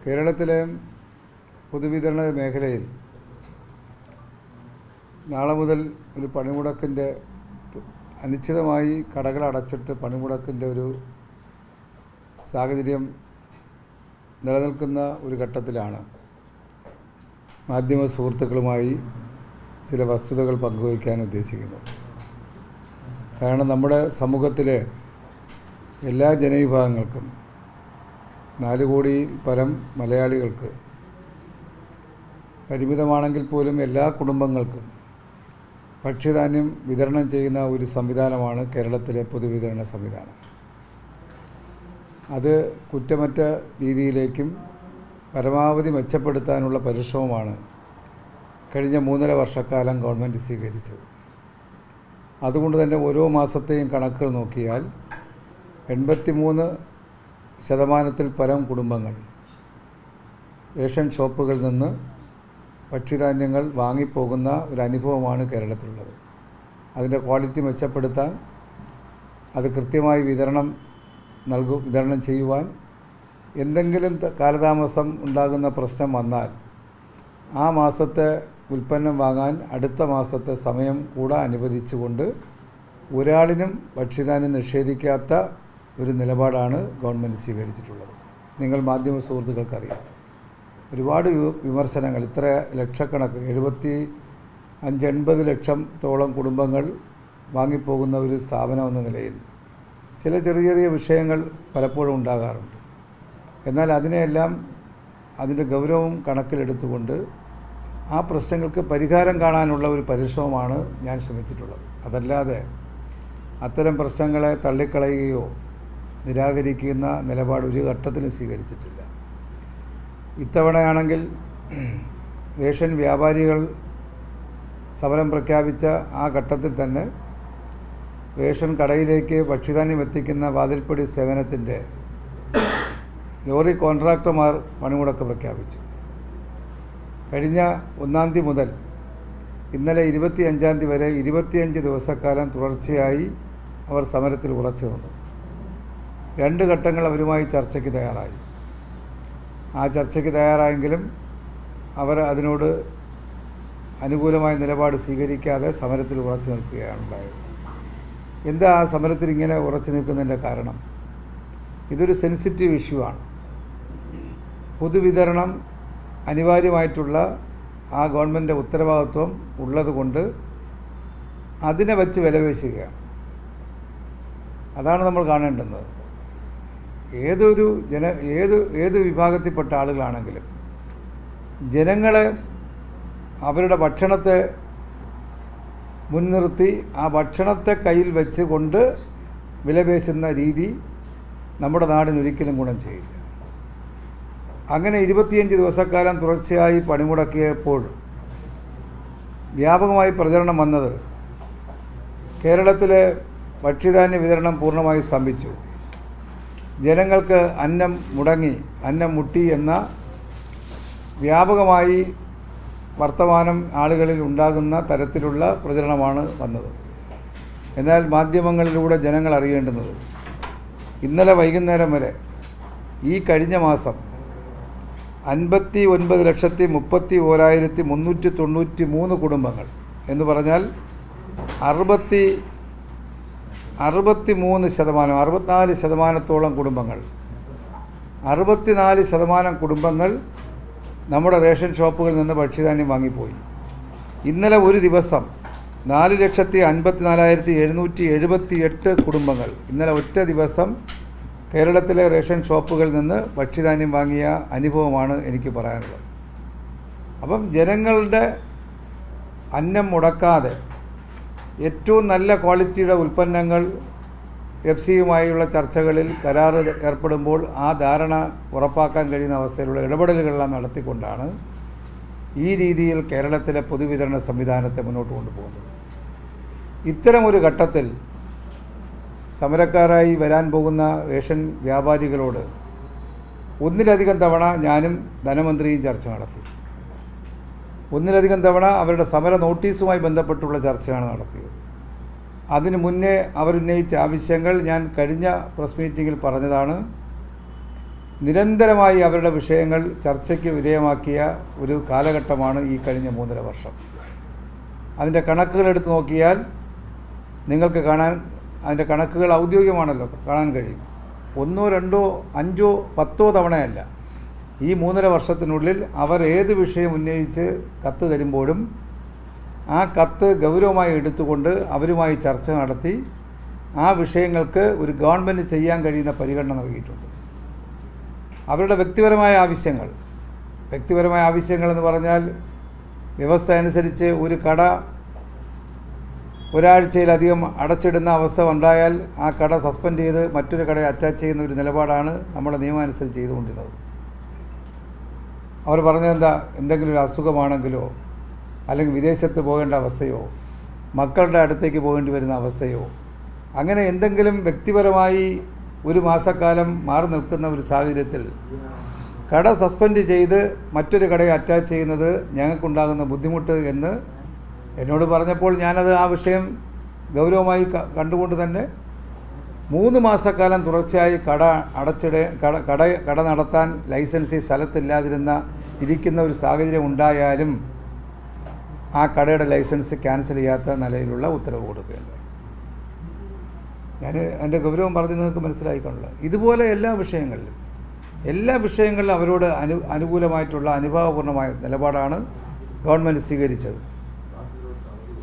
കേരളത്തിലെ പൊതുവിതരണ മേഖലയിൽ നാളെ മുതൽ ഒരു പണിമുടക്കിൻ്റെ അനിശ്ചിതമായി കടകൾ അടച്ചിട്ട് പണിമുടക്കിൻ്റെ ഒരു സാഹചര്യം നിലനിൽക്കുന്ന ഒരു ഘട്ടത്തിലാണ് മാധ്യമ സുഹൃത്തുക്കളുമായി ചില വസ്തുതകൾ പങ്കുവയ്ക്കാൻ ഉദ്ദേശിക്കുന്നത്. കാരണം നമ്മുടെ സമൂഹത്തിലെ എല്ലാ ജനവിഭാഗങ്ങൾക്കും 4 കോടി പരം മലയാളികൾക്ക് പരിമിതമാണെങ്കിൽ പോലും എല്ലാ കുടുംബങ്ങൾക്കും ഭക്ഷ്യധാന്യം വിതരണം ചെയ്യുന്ന ഒരു സംവിധാനമാണ് കേരളത്തിലെ പൊതുവിതരണ സംവിധാനം. അത് കുറ്റമറ്റ രീതിയിലേക്കും പരമാവധി മെച്ചപ്പെടുത്താനുള്ള പരിശ്രമമാണ് കഴിഞ്ഞ 3.5 വർഷക്കാലം ഗവൺമെൻറ് സ്വീകരിച്ചത്. അതുകൊണ്ട് തന്നെ ഓരോ മാസത്തെയും കണക്കുകൾ നോക്കിയാൽ 83% പരം കുടുംബങ്ങൾ റേഷൻ ഷോപ്പുകളിൽ നിന്ന് ഭക്ഷ്യധാന്യങ്ങൾ വാങ്ങിപ്പോകുന്ന ഒരു അനുഭവമാണ് കേരളത്തിലുള്ളത്. അതിൻ്റെ ക്വാളിറ്റി മെച്ചപ്പെടുത്താൻ, അത് കൃത്യമായി വിതരണം ചെയ്യുവാൻ എന്തെങ്കിലും കാലതാമസം ഉണ്ടാകുന്ന പ്രശ്നം വന്നാൽ ആ മാസത്തെ ഉൽപ്പന്നം വാങ്ങാൻ അടുത്ത മാസത്തെ സമയം കൂടെ അനുവദിച്ചുകൊണ്ട് ഒരാളിനും ഭക്ഷ്യധാന്യം നിഷേധിക്കാത്ത ഒരു നിലപാടാണ് ഗവൺമെൻറ് സ്വീകരിച്ചിട്ടുള്ളത്. നിങ്ങൾ മാധ്യമ സുഹൃത്തുക്കൾക്കറിയാം, ഒരുപാട് വിമർശനങ്ങൾ, ഇത്ര ലക്ഷക്കണക്ക് 75-80 ലക്ഷത്തോളം കുടുംബങ്ങൾ വാങ്ങിപ്പോകുന്ന ഒരു സ്ഥാപനം എന്ന നിലയിൽ ചില ചെറിയ ചെറിയ വിഷയങ്ങൾ പലപ്പോഴും ഉണ്ടാകാറുണ്ട്. എന്നാൽ അതിനെയെല്ലാം അതിൻ്റെ ഗൗരവം കണക്കിലെടുത്തുകൊണ്ട് ആ പ്രശ്നങ്ങൾക്ക് പരിഹാരം കാണാനുള്ള ഒരു പരിശ്രമമാണ് ഞാൻ ശ്രമിച്ചിട്ടുള്ളത്. അതല്ലാതെ അത്തരം പ്രശ്നങ്ങളെ തള്ളിക്കളയുകയോ നിരാകരിക്കുന്ന നിലപാട് ഒരു ഘട്ടത്തിലും സ്വീകരിച്ചിട്ടില്ല. ഇത്തവണയാണെങ്കിൽ റേഷൻ വ്യാപാരികൾ സമരം പ്രഖ്യാപിച്ച ആ ഘട്ടത്തിൽ തന്നെ റേഷൻ കടയിലേക്ക് ഭക്ഷ്യധാന്യം എത്തിക്കുന്ന വാതിൽപ്പടി സേവനത്തിൻ്റെ ലോറി കോൺട്രാക്ടർമാർ പണിമുടക്ക് പ്രഖ്യാപിച്ചു. കഴിഞ്ഞ 1-ാം തീയതി മുതൽ ഇന്നലെ 25-ാം തീയതി വരെ 25 ദിവസക്കാലം തുടർച്ചയായി അവർ സമരത്തിൽ ഉറച്ചു നിന്നു. 2 ഘട്ടങ്ങൾ അവരുമായി ചർച്ചയ്ക്ക് തയ്യാറായി. ആ ചർച്ചയ്ക്ക് തയ്യാറായെങ്കിലും അവർ അതിനോട് അനുകൂലമായ നിലപാട് സ്വീകരിക്കാതെ സമരത്തിൽ ഉറച്ചു നിൽക്കുകയാണ് ഉണ്ടായത്. എന്താ ആ സമരത്തിൽ ഇങ്ങനെ ഉറച്ചു നിൽക്കുന്നതിൻ്റെ കാരണം? ഇതൊരു സെൻസിറ്റീവ് ഇഷ്യൂ ആണ്. പൊതുവിതരണം അനിവാര്യമായിട്ടുള്ള ആ ഗവൺമെൻറ് ഉത്തരവാദിത്വം ഉള്ളതുകൊണ്ട് അതിനെ വച്ച് വിലപേശുകയാണ്. അതാണ് നമ്മൾ കാണേണ്ടുന്നത്. ഏത് വിഭാഗത്തിൽപ്പെട്ട ആളുകളാണെങ്കിലും ജനങ്ങളെ അവരുടെ ഭക്ഷണത്തെ മുൻനിർത്തി ആ ഭക്ഷണത്തെ കയ്യിൽ വെച്ച് കൊണ്ട് വിലപേശുന്ന രീതി നമ്മുടെ നാടിനൊരിക്കലും ഗുണം ചെയ്യില്ല. അങ്ങനെ 25 ദിവസക്കാലം തുടർച്ചയായി പണിമുടക്കിയപ്പോൾ വ്യാപകമായി പ്രചരണം വന്നത് കേരളത്തിലെ ഭക്ഷ്യധാന്യ വിതരണം പൂർണ്ണമായി സ്തംഭിച്ചു, ജനങ്ങൾക്ക് അന്നം മുടങ്ങി, അന്നം മുട്ടി എന്ന വ്യാപകമായി വർത്തമാനം ആളുകളിൽ ഉണ്ടാകുന്ന തരത്തിലുള്ള പ്രചരണമാണ് വന്നത്. എന്നാൽ മാധ്യമങ്ങളിലൂടെ ജനങ്ങൾ അറിയേണ്ടുന്നത് ഇന്നലെ വൈകുന്നേരം വരെ ഈ കഴിഞ്ഞ മാസം 59,31,393 കുടുംബങ്ങൾ എന്ന് പറഞ്ഞാൽ 64% കുടുംബങ്ങൾ 64% കുടുംബങ്ങൾ നമ്മുടെ റേഷൻ ഷോപ്പുകളിൽ നിന്ന് ഭക്ഷ്യധാന്യം വാങ്ങിപ്പോയി. ഇന്നലെ ഒരു ദിവസം 4,54,778 കുടുംബങ്ങൾ ഇന്നലെ ഒറ്റ ദിവസം കേരളത്തിലെ റേഷൻ ഷോപ്പുകളിൽ നിന്ന് ഭക്ഷ്യധാന്യം വാങ്ങിയ അനുഭവമാണ് എനിക്ക് പറയാനുള്ളത്. അപ്പം ജനങ്ങളുടെ അന്നം മുടക്കാതെ ഏറ്റവും നല്ല ക്വാളിറ്റിയുടെ ഉൽപ്പന്നങ്ങൾ FCയുമായുള്ള ചർച്ചകളിൽ കരാറ് ഏർപ്പെടുമ്പോൾ ആ ധാരണ ഉറപ്പാക്കാൻ കഴിയുന്ന അവസ്ഥയിലുള്ള ഇടപെടലുകളെല്ലാം നടത്തിക്കൊണ്ടാണ് ഈ രീതിയിൽ കേരളത്തിലെ പൊതുവിതരണ സംവിധാനത്തെ മുന്നോട്ട് കൊണ്ടുപോകുന്നത്. ഇത്തരമൊരു ഘട്ടത്തിൽ സമരക്കാരായി വരാൻ പോകുന്ന റേഷൻ വ്യാപാരികളോട് ഒന്നിലധികം തവണ ഞാനും ധനമന്ത്രിയും ചർച്ച നടത്തി. ഒന്നിലധികം തവണ അവരുടെ സമര നോട്ടീസുമായി ബന്ധപ്പെട്ടുള്ള ചർച്ചയാണ് നടത്തിയത്. അതിനു മുന്നേ അവരുന്നയിച്ച ആവശ്യങ്ങൾ ഞാൻ കഴിഞ്ഞ പ്രസ് മീറ്റിങ്ങിൽ പറഞ്ഞതാണ്. നിരന്തരമായി അവരുടെ വിഷയങ്ങൾ ചർച്ചയ്ക്ക് വിധേയമാക്കിയ ഒരു കാലഘട്ടമാണ് ഈ കഴിഞ്ഞ 3.5 വർഷം. അതിൻ്റെ കണക്കുകളെടുത്ത് നോക്കിയാൽ നിങ്ങൾക്ക് കാണാൻ, അതിൻ്റെ കണക്കുകൾ ഔദ്യോഗികമാണല്ലോ, കാണാൻ കഴിയും. 1, 2, 5, 10 തവണയല്ല, ഈ 3.5 വർഷത്തിനുള്ളിൽ അവർ ഏത് വിഷയം ഉന്നയിച്ച് കത്ത് തരുമ്പോഴും ആ കത്ത് ഗൗരവമായി എടുത്തുകൊണ്ട് അവരുമായി ചർച്ച നടത്തി ആ വിഷയങ്ങൾക്ക് ഒരു ഗവൺമെൻറ് ചെയ്യാൻ കഴിയുന്ന പരിഗണന നൽകിയിട്ടുണ്ട്. അവരുടെ വ്യക്തിപരമായ ആവശ്യങ്ങളെന്ന് പറഞ്ഞാൽ, വ്യവസ്ഥ അനുസരിച്ച് ഒരു കട ഒരാഴ്ചയിലധികം അടച്ചിടുന്ന അവസ്ഥ ഉണ്ടായാൽ ആ കട സസ്പെൻഡ് ചെയ്ത് മറ്റൊരു കടയെ അറ്റാച്ച് ചെയ്യുന്ന ഒരു നിലപാടാണ് നമ്മുടെ നിയമം അനുസരിച്ച് ചെയ്തുകൊണ്ടിരുന്നത്. അവർ പറഞ്ഞതെന്താ, എന്തെങ്കിലും ഒരു അസുഖമാണെങ്കിലോ അല്ലെങ്കിൽ വിദേശത്ത് പോകേണ്ട അവസ്ഥയോ മക്കളുടെ അടുത്തേക്ക് പോകേണ്ടി വരുന്ന അവസ്ഥയോ അങ്ങനെ എന്തെങ്കിലും വ്യക്തിപരമായി ഒരു മാസക്കാലം മാറി നിൽക്കുന്ന ഒരു സാഹചര്യത്തിൽ കട സസ്പെൻഡ് ചെയ്ത് മറ്റൊരു കടയെ അറ്റാച്ച് ചെയ്യുന്നത് ഞങ്ങൾക്കുണ്ടാകുന്ന ബുദ്ധിമുട്ട് എന്ന് എന്നോട് പറഞ്ഞപ്പോൾ ഞാനത് ആ വിഷയം ഗൗരവമായി കണ്ടുകൊണ്ട് തന്നെ 3 മാസക്കാലം തുടർച്ചയായി കട നടത്താൻ ലൈസൻസ് ഇരിക്കുന്ന ഒരു സാഹചര്യം ഉണ്ടായാലും ആ കടയുടെ ലൈസൻസ് ക്യാൻസൽ ചെയ്യാത്ത നിലയിലുള്ള ഉത്തരവ് കൊടുക്കുകയുണ്ടായി. ഞാൻ എൻ്റെ ഗൗരവം പറഞ്ഞ് നിങ്ങൾക്ക് മനസ്സിലായിക്കൊള്ളുക. ഇതുപോലെ എല്ലാ വിഷയങ്ങളിലും അവരോട് അനുകൂലമായിട്ടുള്ള അനുഭാവപൂർണ്ണമായ നിലപാടാണ് ഗവൺമെൻറ് സ്വീകരിച്ചത്.